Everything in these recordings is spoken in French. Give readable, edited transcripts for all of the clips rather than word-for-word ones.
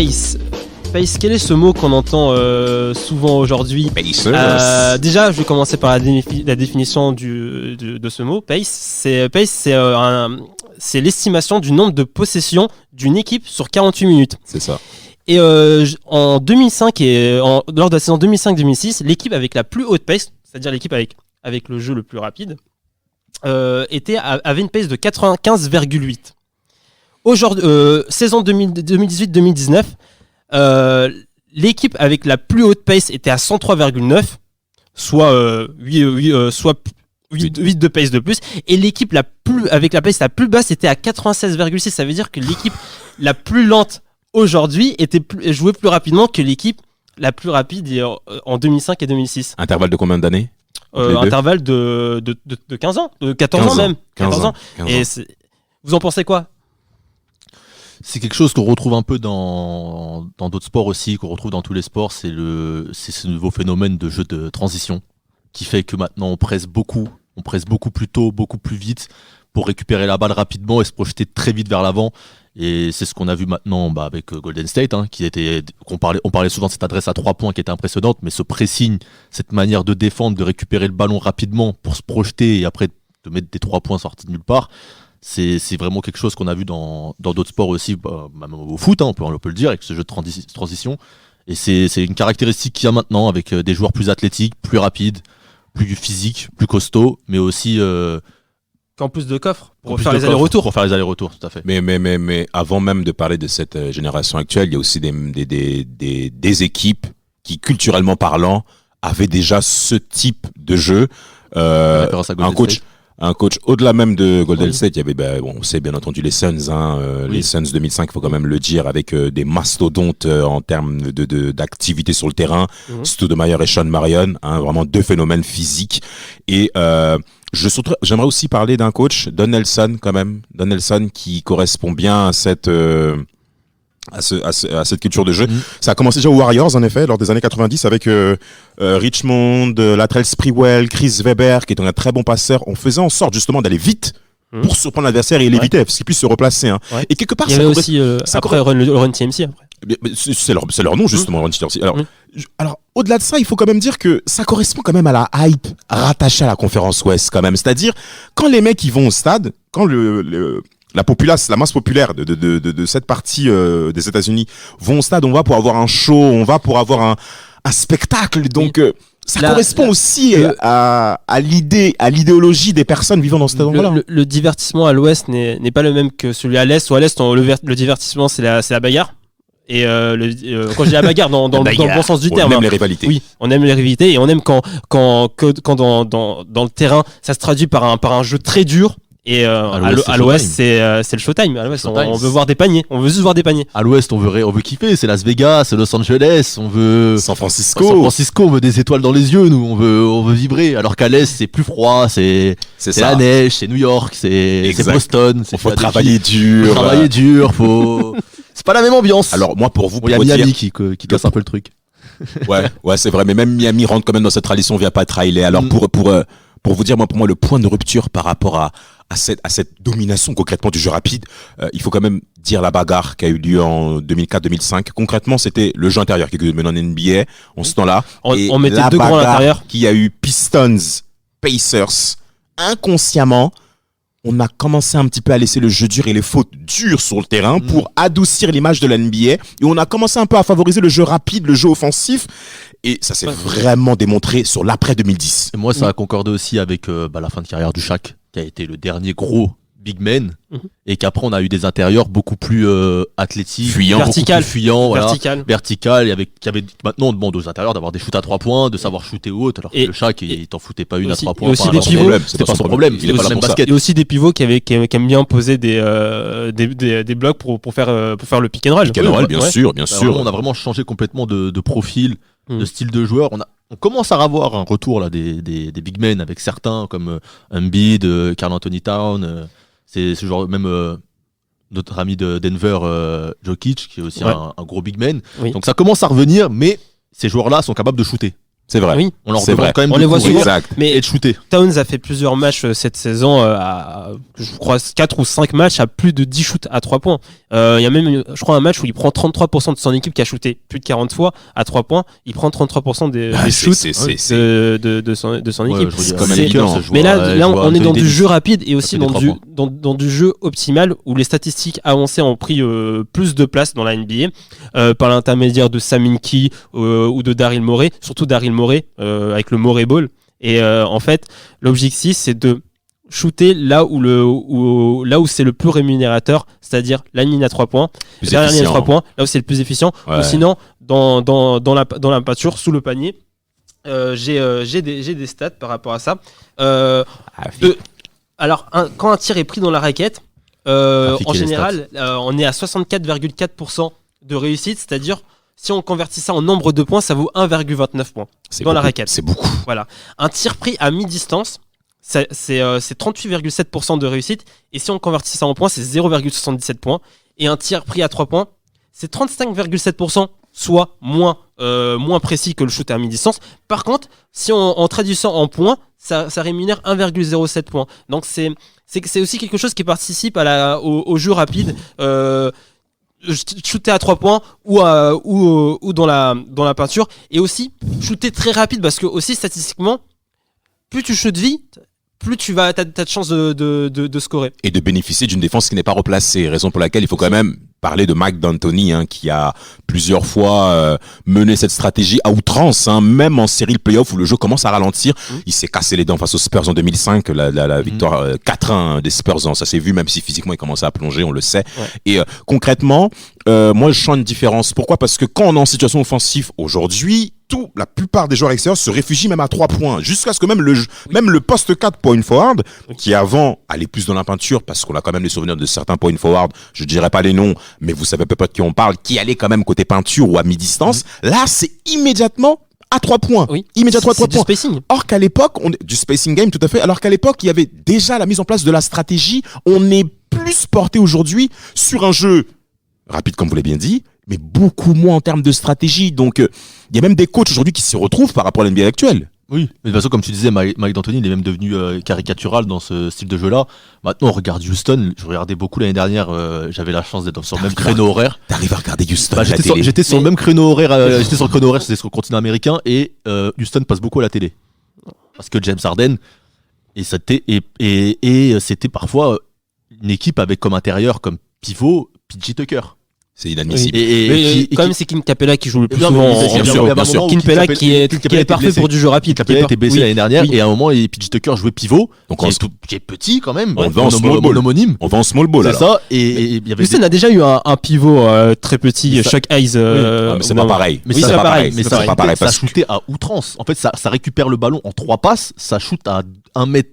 pace. Pace, quel est ce mot qu'on entend souvent aujourd'hui? Déjà, je vais commencer par la définition de ce mot. Pace, c'est l'estimation du nombre de possessions d'une équipe sur 48 minutes. C'est ça. Et en 2005 lors de la saison 2005-2006, l'équipe avec la plus haute pace, c'est-à-dire l'équipe avec le jeu le plus rapide, avait une pace de 95,8. Aujourd'hui, saison 2018-2019, l'équipe avec la plus haute pace était à 103,9, soit 8 de pace de plus, et l'équipe avec la pace la plus basse était à 96,6. Ça veut dire que l'équipe la plus lente aujourd'hui jouait plus rapidement que l'équipe la plus rapide en 2005 et 2006. Intervalle de combien d'années? Intervalle de 15 ans, de 14 ans même. 14 ans. Et vous en pensez quoi? C'est quelque chose qu'on retrouve un peu dans d'autres sports aussi, qu'on retrouve dans tous les sports. C'est ce nouveau phénomène de jeu de transition qui fait que maintenant on presse beaucoup plus tôt, beaucoup plus vite pour récupérer la balle rapidement et se projeter très vite vers l'avant. Et c'est ce qu'on a vu maintenant avec Golden State, on parlait souvent de cette adresse à 3 points qui était impressionnante, mais ce pressing, cette manière de défendre, de récupérer le ballon rapidement pour se projeter et après de mettre des 3 points sortis de nulle part, c'est vraiment quelque chose qu'on a vu dans d'autres sports aussi, même au foot, on peut le dire, avec ce jeu de transition. Et c'est une caractéristique qu'il y a maintenant avec des joueurs plus athlétiques, plus rapides, plus physiques, plus costauds, mais aussi... en plus de coffres pour faire les allers-retours. Pour faire les allers-retours, tout à fait. Mais avant même de parler de cette génération actuelle, il y a aussi des équipes qui, culturellement parlant, avaient déjà ce type de jeu. Un coach au-delà même de Golden State, il y avait, on sait bien entendu les Suns, les Suns 2005, il faut quand même le dire, avec des mastodontes en termes d'activité sur le terrain, Stoudemire et Sean Marion, vraiment deux phénomènes physiques. Et j'aimerais aussi parler d'un coach, Don Nelson quand même, Don Nelson qui correspond bien à cette culture de jeu. Ça a commencé déjà aux Warriors en effet lors des années 90 avec Richmond, Latrell Sprewell, Chris Webber qui est un très bon passeur. On faisait en sorte justement d'aller vite pour surprendre l'adversaire et l'éviter parce qu'il puisse se replacer. Et quelque part, il y avait aussi après Run TMC après. C'est leur nom justement, Run TMC. Alors au-delà de ça, il faut quand même dire que ça correspond quand même à la hype rattachée à la conférence Ouest quand même. C'est-à-dire quand les mecs ils vont au stade, quand la masse populaire de cette partie des États-Unis vont au stade, on va pour avoir un show, on va pour avoir un spectacle. Donc ça correspond aussi à l'idéologie des personnes vivant dans cet endroit-là. Le divertissement à l'Ouest n'est pas le même que celui à l'Est. Ou à l'Est, le divertissement c'est la bagarre. Et quand je dis la bagarre dans le bon sens du terme, on aime les rivalités. Oui, on aime les rivalités et on aime quand dans le terrain ça se traduit par un jeu très dur. Et à l'Ouest, c'est le showtime. À l'Ouest, on veut voir des paniers. On veut juste voir des paniers. À l'Ouest, on veut kiffer. C'est Las Vegas, c'est Los Angeles. On veut San Francisco. On veut des étoiles dans les yeux. Nous, on veut vibrer. Alors qu'à l'Est, c'est plus froid. C'est la neige. C'est New York. C'est Boston. Il faut travailler dur. C'est pas la même ambiance. Alors moi, pour vous, il y a Miami qui casse un peu le truc. Ouais, c'est vrai. Mais même Miami rentre quand même dans cette tradition via Pat Riley. Alors pour vous dire, pour moi, le point de rupture par rapport à cette domination concrètement du jeu rapide, il faut quand même dire la bagarre qui a eu lieu en 2004-2005. Concrètement, c'était le jeu intérieur qui est maintenant en NBA en ce temps-là. On mettait deux grands à l'intérieur. Qui a eu Pistons, Pacers. Inconsciemment, on a commencé un petit peu à laisser le jeu dur et les fautes dures sur le terrain pour adoucir l'image de la NBA. Et on a commencé un peu à favoriser le jeu rapide, le jeu offensif. Et ça s'est vraiment démontré sur l'après 2010. Et moi, ça a concordé aussi avec la fin de carrière du Shaq, qui a été le dernier gros big man, et qu'après on a eu des intérieurs beaucoup plus athlétiques, vertical, vertical, et qui avait maintenant on demande aux intérieurs d'avoir des shoots à 3 points, de savoir shooter haut, alors que le Shaq il t'en foutait pas une à 3 points. Et aussi des pivots, c'était pas son problème, il est pas là pour basket. Et aussi des pivots qui aiment bien poser des blocs pour faire le pick and roll. Bien sûr. On a vraiment changé complètement de profil, de style de joueur. On commence à avoir un retour là des big men avec certains comme Embiid, Karl Anthony Towns, c'est ce genre même notre ami de Denver, Jokic, qui est aussi un gros big man. Oui. Donc ça commence à revenir, mais ces joueurs-là sont capables de shooter. C'est vrai. Oui. On leur C'est demande vrai. quand même On de les voit courir souvent. Exact. Mais et de shooter. Towns a fait plusieurs matchs cette saison, je crois 4 ou 5 matchs à plus de 10 shoots à 3 points. Il y a même, je crois, un match où il prend 33% de son équipe qui a shooté plus de 40 fois à 3 points. Il prend 33% des shoots de son Ouais, équipe. je veux dire, comme les évident. Lakers, ça joue Mais à- là, joue à on est dans Anthony du Davis. jeu rapide et aussi Ça fait dans des du, 3 dans du jeu optimal où les statistiques avancées ont pris plus de place dans la NBA par l'intermédiaire de Sam Hinkie ou de Daryl Morey, surtout Daryl Morey avec le Morey Ball. Et en fait, l'objectif c'est de shooter là où c'est le plus rémunérateur, c'est-à-dire la ligne à 3 points, Plus derrière la ligne à efficient. 3 points, là où c'est le plus efficient, Ouais. ou sinon dans la peinture, sous le panier. J'ai des stats par rapport à ça. Alors, quand un tir est pris dans la raquette, Trafiquer en les général, on est à 64,4% de réussite, c'est-à-dire si on convertit ça en nombre de points, ça vaut 1,29 points C'est dans la beaucoup. raquette. C'est beaucoup. Voilà. Un tir pris à mi-distance, c'est 38,7% de réussite, et si on convertit ça en points, c'est 0,77 points. Et un tir pris à 3 points, c'est 35,7%, soit moins précis que le shoot à mi-distance. Par contre, si on traduit ça en points, ça rémunère 1,07 points. Donc c'est aussi quelque chose qui participe au jeu rapide. Shooter à 3 points ou dans la peinture, et aussi shooter très rapide, parce que aussi statistiquement, plus tu shootes vite, plus t'as de chances de scorer. Et de bénéficier d'une défense qui n'est pas replacée. Raison pour laquelle il faut quand même parler de Mike D'Antoni, qui a plusieurs fois mené cette stratégie à outrance, même en série de playoff où le jeu commence à ralentir. Il s'est cassé les dents face aux Spurs en 2005, la victoire 4-1 des Spurs, ça s'est vu, même si physiquement il commençait à plonger, on le sait. Ouais. Et concrètement, moi je sens une différence. Pourquoi ? Parce que quand on est en situation offensive aujourd'hui, la plupart des joueurs extérieurs se réfugient même à 3 points, jusqu'à ce que même le poste 4 point forward, qui avant allait plus dans la peinture, parce qu'on a quand même les souvenirs de certains point forward, je dirais pas les noms, mais vous savez peut-être de qui on parle, qui allait quand même côté peinture ou à mi-distance, là c'est immédiatement à 3 points. Oui. Immédiatement à 3 points. Du spacing. Or qu'à l'époque, du spacing game, tout à fait, alors qu'à l'époque, il y avait déjà la mise en place de la stratégie. On est plus porté aujourd'hui sur un jeu rapide, comme vous l'avez bien dit, mais beaucoup moins en termes de stratégie. Donc, il y a même des coachs aujourd'hui qui se retrouvent par rapport à l'NBA actuelle. Oui, mais de toute façon, comme tu disais, Mike D'Antoni, il est même devenu caricatural dans ce style de jeu-là. Maintenant, on regarde Houston. Je regardais beaucoup l'année dernière. J'avais la chance d'être sur le même créneau horaire. T'arrives à regarder Houston à la télé. J'étais sur le même créneau horaire. J'étais sur le créneau horaire, c'était sur le continent américain. Et Houston passe beaucoup à la télé. Parce que James Harden, et c'était parfois une équipe avec comme intérieur, comme pivot, PJ Tucker. C'est inadmissible. Quand même, c'est Clint Capella qui joue le plus bien souvent. bien sûr. Clint Capella qui est parfait pour du jeu rapide. Capella était blessé l'année dernière, et à un moment, PJ Tucker jouait pivot, qui est petit quand même. On va en small ball. Homonyme. On va en small ball. C'est ça. Et il y avait. Houston a déjà eu un pivot très petit, Chuck Hayes. Mais c'est pas pareil. Mais c'est pas pareil. Mais ça shootait à outrance. En fait, ça récupère le ballon en 3 passes, ça shoot à 1 mètre.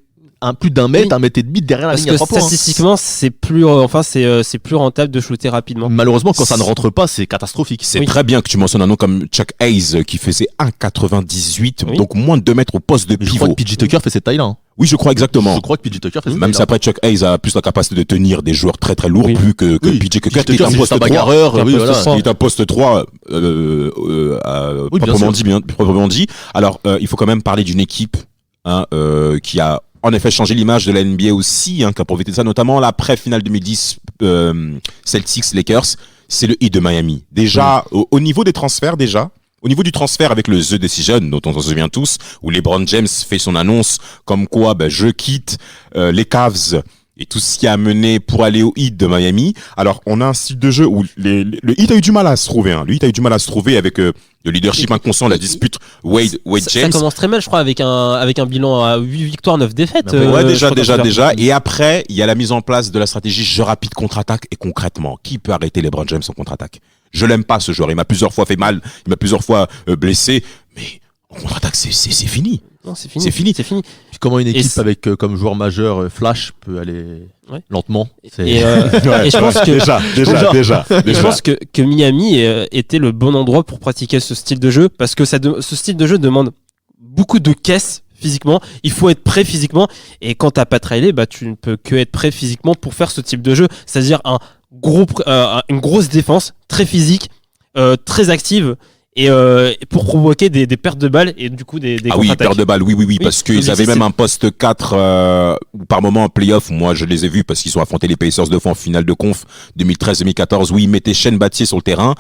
Plus d'un mètre, 1,5 mètre derrière la ligne à 3 points. Statistiquement, c'est plus rentable de shooter rapidement. Malheureusement, quand ça ne rentre pas, c'est catastrophique. C'est très bien que tu mentionnes un nom comme Chuck Hayes qui faisait 1,98, donc moins de 2 mètres au poste de pivot. Je crois que PJ Tucker fait cette taille-là. Oui, je crois exactement. Je crois que PJ Tucker fait cette taille-là. Même si après Chuck Hayes a plus la capacité de tenir des joueurs très très lourds, plus que PJ Tucker qui est un poste 3. Il est un poste 3 proprement dit. Alors, il faut quand même parler d'une équipe qui a en effet changé l'image de la NBA aussi, qui a profité de ça, notamment l'après-finale 2010 Celtics-Lakers, c'est le Heat de Miami. Déjà, au niveau des transferts, au niveau du transfert avec le The Decision, dont on s'en souvient tous, où LeBron James fait son annonce comme quoi je quitte les Cavs et tout ce qui a mené pour aller au Heat de Miami. Alors, on a un style de jeu où le Heat a eu du mal à se trouver. Le Heat a eu du mal à se trouver avec le leadership inconscient, la dispute Wade-James. Ça commence très mal, je crois, avec un bilan à 8 victoires, 9 défaites. Ouais, déjà. Et après, il y a la mise en place de la stratégie jeu rapide contre-attaque. Et concrètement, qui peut arrêter LeBron James en contre-attaque ? Je l'aime pas, ce joueur. Il m'a plusieurs fois fait mal. Il m'a plusieurs fois blessé. Mais en contre-attaque, c'est fini. Non, c'est fini. Puis comment une équipe avec comme joueur majeur Flash peut aller lentement. Et je pense que déjà. Je pense que Miami était le bon endroit pour pratiquer ce style de jeu, parce que ce style de jeu demande beaucoup de caisses physiquement. Il faut être prêt physiquement, et quand t'as pas trailé, tu ne peux que être prêt physiquement pour faire ce type de jeu, c'est-à-dire une grosse défense très physique, très active. et pour provoquer des pertes de balles et du coup des Ah oui, contre-attaques. perte de balle, oui, parce qu'ils mais avaient c'est- même un poste 4 par moment en playoff. Moi, je les ai vus parce qu'ils ont affronté les Pacers deux fois en finale de conf 2013-2014 où ils mettaient Shane Battier sur le terrain.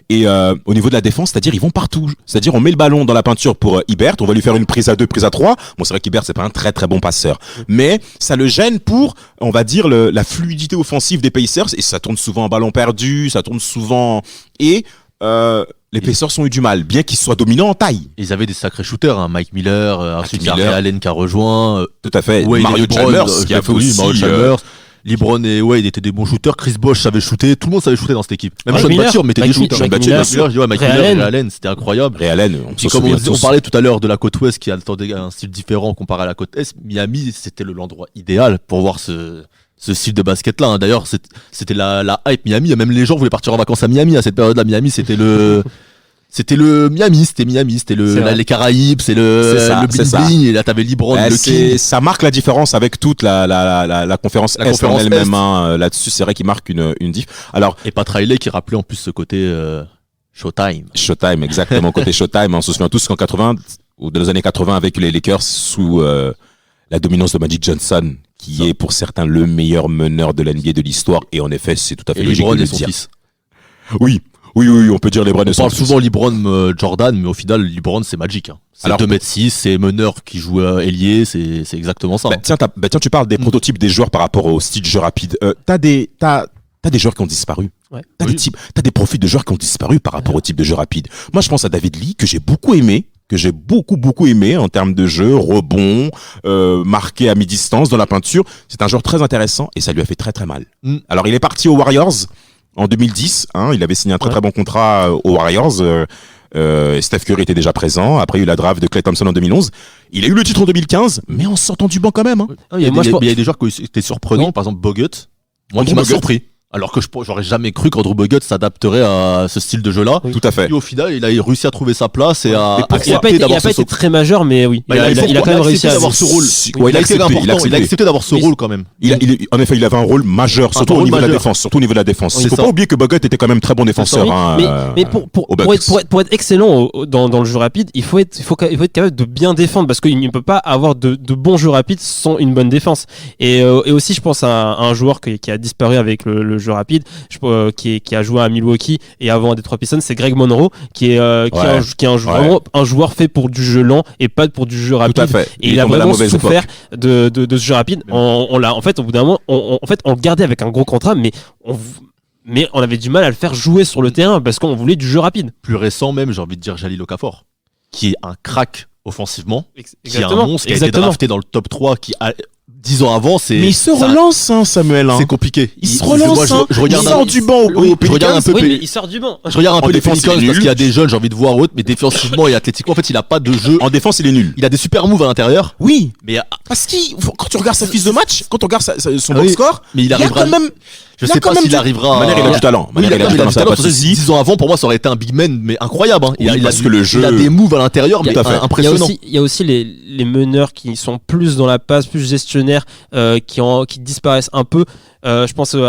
Et au niveau de la défense, c'est-à-dire ils vont partout. C'est-à-dire on met le ballon dans la peinture pour Ibert, on va lui faire une prise à 2, prise à 3. Bon, c'est vrai qu'Ibert c'est pas un très très bon passeur, mais ça le gêne pour, on va dire, la fluidité offensive des Pacers et ça tourne souvent en ballon perdu, ça tourne souvent et les Pacers ont eu du mal, bien qu'ils soient dominants en taille. Ils avaient des sacrés shooters, hein. Mike Miller, ensuite il y a Miller. Ray Allen qui a rejoint, Tout à fait. Wade Mario et LeBron, Chalmers qui a fait oui, aussi. Mario Chalmers. LeBron et Wade étaient des bons shooters. Chris Bosh savait shooter. Tout le monde savait shooter dans cette équipe. Même Mike Sean Miller, Battier mettait des Mike shoots. Miller, Sean Battier, Miller, bien sûr. Je dis, ouais, Mike Ray Miller et Allen. Ray Allen, c'était incroyable. Ray Allen, on Puis s'en comme souvient on tous. parlait tout à l'heure de la côte ouest qui attendait un style différent comparé à la côte est, Miami c'était l'endroit idéal pour voir ce style de basket là. D'ailleurs c'était la hype Miami. Même les gens voulaient partir en vacances à Miami à cette période-là. Miami c'était le c'était Miami, c'était C'est vrai. les Caraïbes, c'est ça, le c'est ça. bling bling et là t'avais LeBron, Ouais, le King. ça marque la différence avec toute la conférence La Est conférence en elle-même. Est. Là-dessus, c'est vrai qu'il marque une diff. Alors, Et Pat Riley qui rappelait en plus ce côté Showtime. Showtime, exactement, côté Showtime, on se souvient tous qu'en 80, ou dans les années 80 avec les Lakers, sous la dominance de Magic Johnson, qui est pour certains le meilleur meneur de l'NBA de l'histoire, et en effet, c'est tout à fait Et logique LeBron de et le son dire. fils. Oui, on peut dire LeBron et On son parle fils. souvent LeBron Jordan, mais au final LeBron c'est Magic. Hein. C'est Alors, 2m6, c'est meneur qui joue ailier, c'est exactement ça. Bah, tiens, tu parles des prototypes des joueurs par rapport au style de jeu rapide. T'as des joueurs qui ont disparu. Ouais. T'as des profils de joueurs qui ont disparu par rapport au type de jeu rapide. Moi, je pense à David Lee, que j'ai beaucoup aimé, en termes de jeu, rebond, marqué à mi-distance dans la peinture. C'est un joueur très intéressant et ça lui a fait très très mal. Alors, il est parti aux Warriors en 2010. Il avait signé un très très bon contrat aux Warriors. Steph Curry était déjà présent. Après, il y a eu la draft de Klay Thompson en 2011. Il a eu le titre en 2015, mais en sortant du banc quand même. Il y a moi, je pense- des joueurs qui étaient surprenants, par exemple Bogut. Moi Andrew qui m'a Bogut. surpris. Alors que j'aurais jamais cru qu'Andrew Bogut s'adapterait à ce style de jeu-là. Tout à fait. Et au final, il a réussi à trouver sa place et à Mais pourquoi Il a pas accepter été, il a d'avoir pas ce été très majeur, mais oui. Bah, il a quand même réussi à d'avoir ce rôle. Ouais, Il a été important, il a accepté. accepté d'avoir ce Oui. rôle quand même. En effet, il avait un rôle majeur, surtout au rôle niveau de la majeur. défense. Surtout au niveau de la défense. Oui, Il faut c'est pas ça. oublier que Bogut était quand même très bon défenseur. Oui, hein, mais pour aux Bucks. être excellent dans le jeu rapide, il faut être capable de bien défendre parce qu'il ne peut pas avoir de bons jeux rapides sans une bonne défense. Et aussi, je pense à un joueur qui a disparu avec le jeu rapide, qui a joué à Milwaukee et avant à Detroit Pistons, c'est Greg Monroe, qui est vraiment un joueur fait pour du jeu lent et pas pour du jeu rapide. Tout à fait. Et il a tombe à la vraiment mauvaise souffert époque. de ce jeu rapide. En fait, au bout d'un moment, on le gardait avec un gros contrat, mais on avait du mal à le faire jouer sur le terrain parce qu'on voulait du jeu rapide. Plus récent même, j'ai envie de dire Jalil Okafor, qui est un crack offensivement, qui est un Exactement. monstre, qui a été drafté dans le top 3, qui a 10 ans avant, c'est... Mais il se ça- relance, Samuel. C'est compliqué. Il se relance. Je regarde il un- sort du banc au Oui, je regarde un peu Oui, Pe- mais il sort du banc. Je regarde un En peu les défense, Pelicans il est parce nul. qu'il y a des jeunes, j'ai envie de voir autre, mais défensivement et athlétiquement, en fait, il a pas de jeu. En défense, il est nul. Il a des super moves à l'intérieur, Oui. mais Parce quand tu regardes sa fiche de match, quand on regarde son Ah oui. box score, Mais il il y a arrivera- quand même. je il y a sais quand pas même s'il du- arrivera. Manière, il a du talent. Oui, Manière, il a du talent, ça va pas de parce que souci. 10 ans avant, pour moi, ça aurait été un big man, mais incroyable. Hein. Oui, parce que le jeu- il a des moves à l'intérieur, mais Tout à fait. impressionnants. Il y a aussi les meneurs qui sont plus dans la passe, plus gestionnaires, qui disparaissent un peu. Je pense il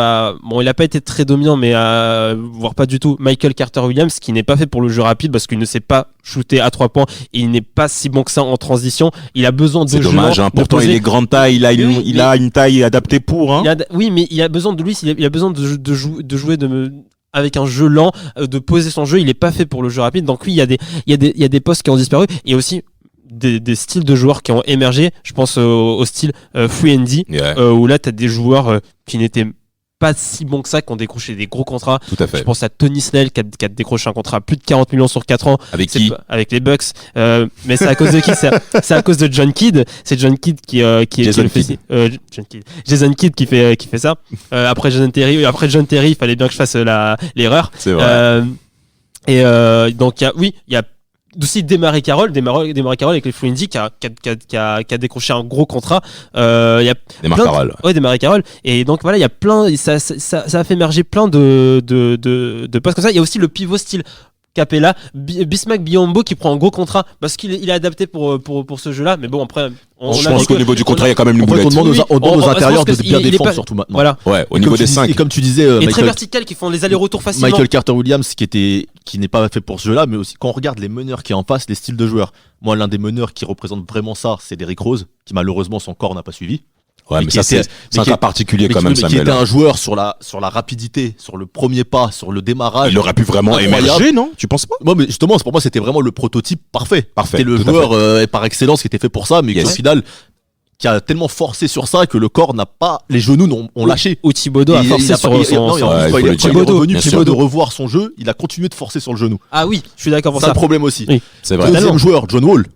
n'a pas été très dominant, mais voire pas du tout. Michael Carter-Williams, qui n'est pas fait pour le jeu rapide parce qu'il ne sait pas shooter à 3 points et il n'est pas si bon que ça en transition. Il a besoin de C'est jeu dommage. lent, de Pourtant, poser. il est grande taille. Il a une taille adaptée pour. Oui, mais il a besoin de lui. Il a besoin de jouer avec un jeu lent, de poser son jeu. Il n'est pas fait pour le jeu rapide. Donc oui, il y a des postes qui ont disparu et aussi des styles de joueurs qui ont émergé. Je pense au style free and D, Yeah. où là, tu as des joueurs qui n'étaient pas si bons que ça, qui ont décroché des gros contrats. Tout à Je fait. pense à Tony Snell qui a décroché un contrat à plus de 40 millions sur 4 ans. Avec C'est qui avec les Bucks. Mais c'est à cause de qui? C'est à cause de John Kidd. C'est John Kidd qui Jason le fait. Kidd. Jason Kidd qui fait ça. Après John Terry, il fallait bien que je fasse l'erreur. C'est vrai. Donc il y a aussi Desmarais Carroll avec les Fluendy qui a décroché un gros contrat. Il y a Des Marc plein de- Carroll. Ouais, Desmarais Carroll. Et donc voilà, il y a plein, ça a fait émerger plein de postes comme ça. Il y a aussi le pivot style Capella, Bismack Biyombo qui prend un gros contrat parce qu'il est adapté pour ce jeu-là. Mais bon, après, je pense qu'au niveau du contrat, il y a quand même une boulette. On demande aux intérieurs de bien défendre pas, surtout maintenant. Voilà. Ouais, au niveau des 5. Et comme tu disais, et très vertical, qui font les allers-retours facilement. Michael Carter-Williams qui n'est pas fait pour ce jeu-là, mais aussi quand on regarde les meneurs qui en face, les styles de joueurs. Moi, l'un des meneurs qui représente vraiment ça, c'est Derrick Rose, qui malheureusement son corps n'a pas suivi. Ouais, mais ça c'est un cas particulier quand même, Samuel. Qui était un joueur sur la rapidité, sur le premier pas, sur le démarrage. Il aurait pu vraiment émerger, non? Tu penses pas? Moi, mais justement, pour moi, c'était vraiment le prototype parfait. Parfait. C'était le joueur par excellence qui était fait pour ça, mais au final, qui a tellement forcé sur ça que le corps n'a pas, les genoux ont lâché. Ou Thibodeau a forcé sur son. Quand il est revenu de revoir son jeu, il a continué de forcer sur le genou. Ah oui, je suis d'accord pour ça. C'est un problème aussi. Oui. C'est vrai. Deuxième joueur, John Wall.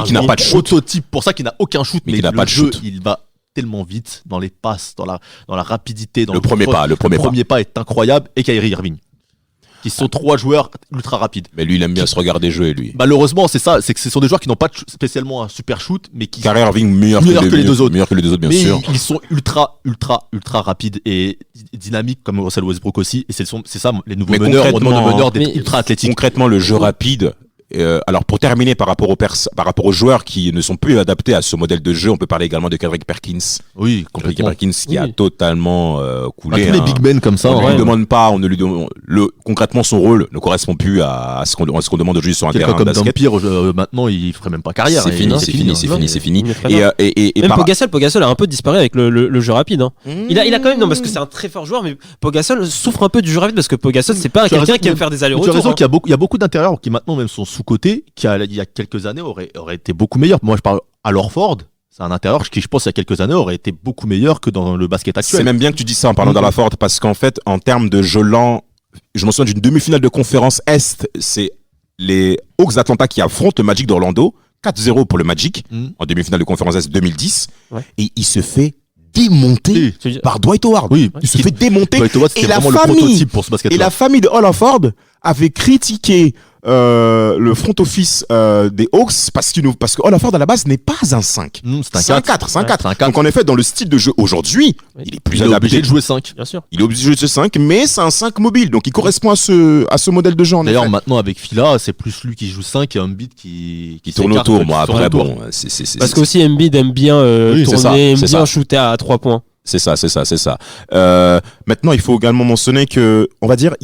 Qui n'a pas de shoot. Prototype pour ça, qui n'a aucun shoot, mais qui n'a le pas de jeu, shoot. il va tellement vite dans les passes, dans la rapidité, dans le premier pas. Le premier pas est incroyable. Et Kyrie Irving, qui sont 3 joueurs ultra rapides. Mais lui, il aime bien se regarder jouer, lui. Malheureusement, c'est ça, c'est que ce sont des joueurs qui n'ont pas spécialement un super shoot, mais qui Kyrie Irving meilleur que les deux autres. Meilleur que les deux autres, bien mais sûr. Ils sont ultra rapides et dynamiques comme Russell Westbrook aussi. Et c'est ça, les nouveaux meneurs. On demande aux meneurs d'être ultra athlétiques. Concrètement, le jeu rapide. Alors pour terminer par rapport aux joueurs qui ne sont plus adaptés à ce modèle de jeu, on peut parler également de Kendrick Perkins. Oui, Kendrick Perkins qui a totalement coulé. Tous les big men comme ça. On ne lui demande pas, concrètement son rôle ne correspond plus à ce qu'on demande de jouer sur un terrain de basket. Comme Dampire, maintenant il ferait même pas carrière. C'est fini. Et même Pau-Gasol a un peu disparu avec le jeu rapide. Il a quand même, non parce que c'est un très fort joueur, mais Pau-Gasol souffre un peu du jeu rapide parce que Pau-Gasol c'est pas quelqu'un qui aime faire des allers-retours. Tu as raison qu'il y a beaucoup d'intérieurs qui maintenant même sont sous-côté, qui il y a quelques années aurait été beaucoup meilleur. Moi je parle à Lorford, c'est un intérieur qui je pense il y a quelques années aurait été beaucoup meilleur que dans le basket actuel. C'est même bien que tu dis ça en parlant d'Alorford parce qu'en fait en termes de jeu lent, je me souviens d'une demi-finale de conférence Est, c'est les Hawks d'Atlanta qui affrontent le Magic d'Orlando, 4-0 pour le Magic en demi-finale de conférence Est 2010 et il se fait démonter par Dwight Howard. Oui, il se fait démonter. Dwight Howard, c'était vraiment le prototype pour ce basket-là. Et la famille de Alorford avait critiqué le front office des Hawks parce que Alorford à la base n'est pas un 5. C'est un 4. Donc en effet dans le style de jeu aujourd'hui, il est plus adapté. Il est obligé de jouer 5. Bien sûr. Il est obligé de jouer 5 mais c'est un 5 mobile donc il correspond à ce modèle de jeu en effet. D'ailleurs maintenant avec Fila, c'est plus lui qui joue 5 et Embiid qui tourne autour. Moi après bon, parce qu'aussi Embiid aime bien tourner, aime bien shooter à 3 points. C'est ça. Maintenant il faut également mentionner que on va dire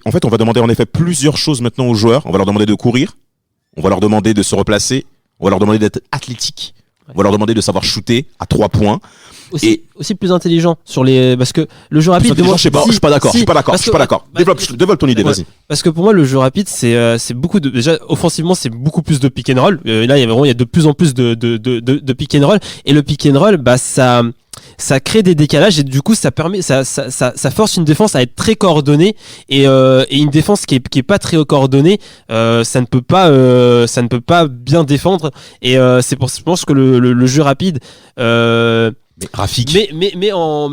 en fait, on va demander en effet plusieurs choses maintenant aux joueurs. On va leur demander de courir, on va leur demander de se replacer, on va leur demander d'être athlétique, on va leur demander de savoir shooter à 3 points. Aussi plus intelligent sur parce que le jeu rapide. Je suis pas d'accord. Développe ton idée, vas-y. Parce que pour moi, le jeu rapide, c'est beaucoup de. Déjà, offensivement, c'est beaucoup plus de pick and roll. Là, il y a de plus en plus de pick and roll. Et le pick and roll, ça crée des décalages et du coup ça force une défense à être très coordonnée et une défense qui est pas très coordonnée ça ne peut pas bien défendre et c'est pour ça que je pense que le jeu rapide mais Rafik met en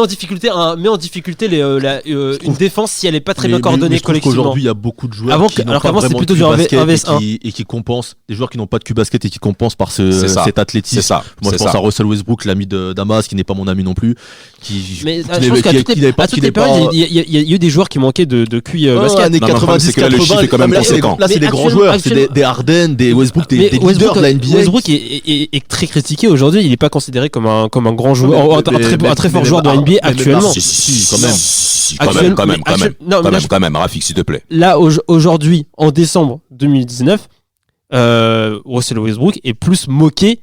difficulté une défense si elle est pas très bien coordonnée collectivement. Aujourd'hui il y a beaucoup de joueurs alors qu'avant c'était plutôt du 1v1 et qui compensent, des joueurs qui n'ont pas de Q-basket et qui compensent par cet athlétisme. C'est ça. Moi je pense à Russell Westbrook, l'ami de Damas, qui n'est pas mon ami non plus, mais je pense qu'à toutes les périodes il y a eu des joueurs qui manquaient de QI basket. Années 90-80 là c'est des grands joueurs, c'est des Harden, des Westbrook, des leaders de la NBA. Westbrook est très critiqué aujourd'hui, il n'est pas considéré comme un grand joueur, un très fort joueur de la NBA actuellement. Quand même, Rafik, s'il te plaît. Là, aujourd'hui, en décembre 2019, Russell Westbrook est plus moqué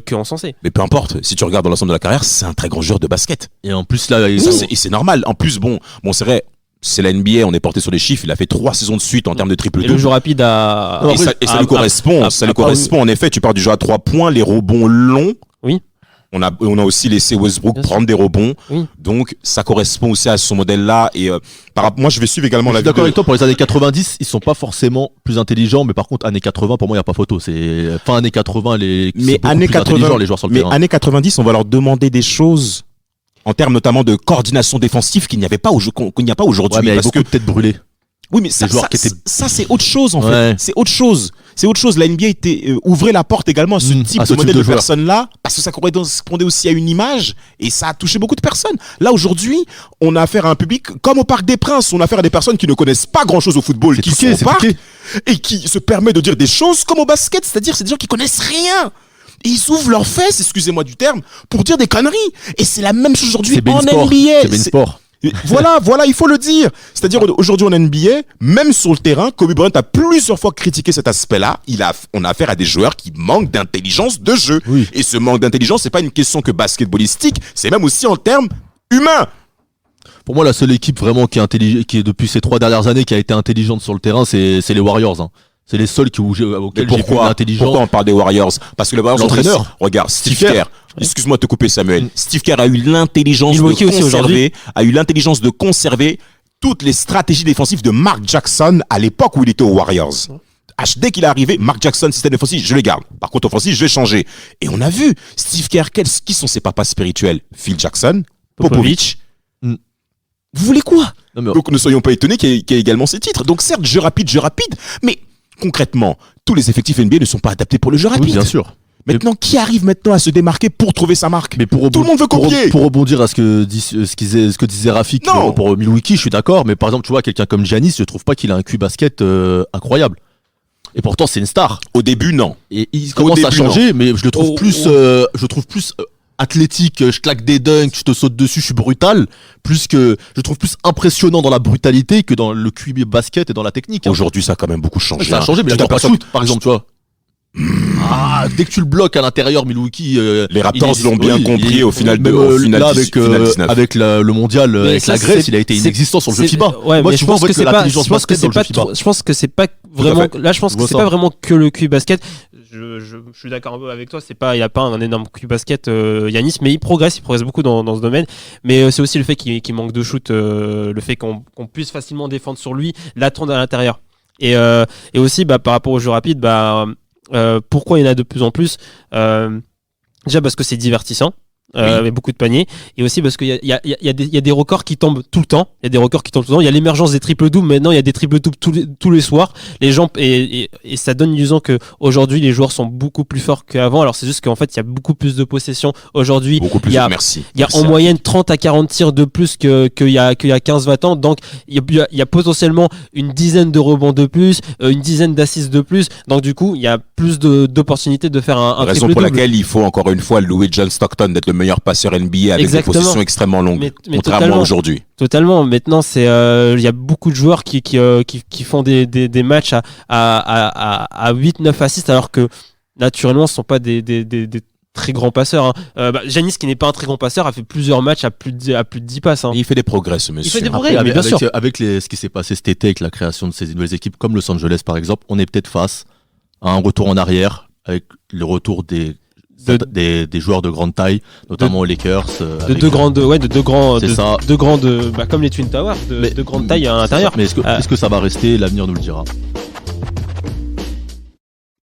qu'encensé. Mais peu importe, si tu regardes dans l'ensemble de la carrière, c'est un très grand joueur de basket. Et en plus, là, c'est normal. En plus, bon, c'est vrai. C'est la NBA, on est porté sur les chiffres. Il a fait 3 saisons de suite en termes de triple-double. Et le jeu rapide ça lui correspond. Ça lui correspond. En effet, tu pars du jeu à 3 points, les rebonds longs. Oui. On a aussi laissé Westbrook prendre des rebonds. Oui. Donc, ça correspond aussi à ce modèle-là. Et moi, je vais suivre également la vie. D'accord avec toi, pour les années 90, ils sont pas forcément plus intelligents. Mais par contre, années 80, pour moi, il n'y a pas photo. C'est fin années 80, les joueurs sur le terrain. Mais années 90, on va leur demander des choses en termes notamment de coordination défensive qu'il n'y a pas aujourd'hui. Ouais, mais il y a beaucoup de têtes brûlées. Oui, mais ça c'est autre chose en fait. C'est autre chose. c'est autre chose. La NBA ouvrait la porte également à ce type de modèle de joueur. personnes-là, parce que ça correspondait aussi à une image, et ça a touché beaucoup de personnes. Là, aujourd'hui, on a affaire à un public, comme au Parc des Princes, on a affaire à des personnes qui ne connaissent pas grand-chose au football, qui sont au parc, et qui se permettent de dire des choses comme au basket, c'est-à-dire c'est des gens qui connaissent rien. Et ils ouvrent leurs fesses, excusez-moi du terme, pour dire des conneries. Et c'est la même chose aujourd'hui en NBA. C'est sport. Voilà, il faut le dire. C'est-à-dire aujourd'hui en NBA, même sur le terrain, Kobe Bryant a plusieurs fois critiqué cet aspect-là. On a affaire à des joueurs qui manquent d'intelligence de jeu. Oui. Et ce manque d'intelligence, c'est pas une question que basketballistique, c'est même aussi en termes humains. Pour moi, la seule équipe vraiment qui est depuis ces 3 dernières années qui a été intelligente sur le terrain, c'est les Warriors. Hein. C'est les seuls auxquels j'ai vu l'intelligence. Pourquoi on parle des Warriors? Parce que les Warriors, l'entraîneur. Regarde, Steve Kerr. Excuse-moi de te couper, Samuel. Steve Kerr a eu l'intelligence de conserver toutes les stratégies défensives de Mark Jackson à l'époque où il était aux Warriors. Dès qu'il est arrivé, Mark Jackson, système défensif, je le garde. Par contre, offensif, je vais changer. Et on a vu, Steve Kerr, qui sont ses papas spirituels? Phil Jackson, Popovich. Vous voulez quoi? Donc ne soyons pas étonnés qu'il y ait également ces titres. Donc certes, jeu rapide, mais concrètement, tous les effectifs NBA ne sont pas adaptés pour le jeu rapide. Oui, bien sûr. Maintenant, qui arrive maintenant à se démarquer pour trouver sa marque? Mais tout le monde veut copier. Pour rebondir à ce que disait Rafik pour Milwaukee, je suis d'accord. Mais par exemple, tu vois, quelqu'un comme Giannis, je trouve pas qu'il a un QI basket incroyable. Et pourtant, c'est une star. Au début, non. Et il commence à changer, mais je le trouve plus athlétique, je claque des dunks, je te saute dessus, je suis brutal, je trouve plus impressionnant dans la brutalité que dans le QI basket et dans la technique. Aujourd'hui, ça a quand même beaucoup changé. Ça a changé, mais il pas shoot, par exemple, tu vois. Dès que tu le bloques à l'intérieur, Milwaukee, les Raptors l'ont bien compris au final de là, 19. avec le mondial, avec la Grèce, il a été inexistant sur le jeu FIBA. Ouais, moi, je pense que c'est pas. Je pense que c'est pas vraiment. Là, je pense que c'est pas vraiment que le QI basket. Je suis d'accord un peu avec toi. Il a pas un énorme QI basket, Giannis, mais il progresse beaucoup dans ce domaine. Mais c'est aussi le fait qu'il manque de shoot, le fait qu'on puisse facilement défendre sur lui, l'attendre à l'intérieur. Et aussi, par rapport au jeu rapide, pourquoi il y en a de plus en plus? Déjà parce que c'est divertissant. Avec beaucoup de paniers, et aussi parce qu'il y a des records qui tombent tout le temps. Il y a l'émergence des triple doubles. Maintenant, il y a des triple doubles tous les soirs. Les gens et ça donne l'illusion que aujourd'hui les joueurs sont beaucoup plus forts qu'avant. Alors c'est juste qu'en fait il y a beaucoup plus de possession aujourd'hui. Il y a en moyenne 30 à 40 tirs de plus qu'il y a 15-20 ans. Donc il y a potentiellement une dizaine de rebonds de plus, une dizaine d'assists de plus. Donc du coup il y a plus d'opportunités de faire un triple double. Raison pour laquelle il faut encore une fois louer John Stockton d'être le meilleur passeur NBA avec des possessions extrêmement longues, contrairement à aujourd'hui. Totalement. Maintenant, il y a beaucoup de joueurs qui font des matchs à 8-9 assists, alors que naturellement, ce ne sont pas des très grands passeurs. Giannis, qui n'est pas un très grand passeur, a fait plusieurs matchs à plus de 10 passes. Et il fait des progrès, ce monsieur. Il fait des progrès, bien sûr. Avec ce qui s'est passé cet été, avec la création de ces nouvelles équipes, comme Los Angeles par exemple, on est peut-être face à un retour en arrière, avec le retour des joueurs de grande taille, notamment aux Lakers. Deux grands, comme les Twin Towers, de grande taille à l'intérieur. Mais est-ce que ça va rester? L'avenir nous le dira.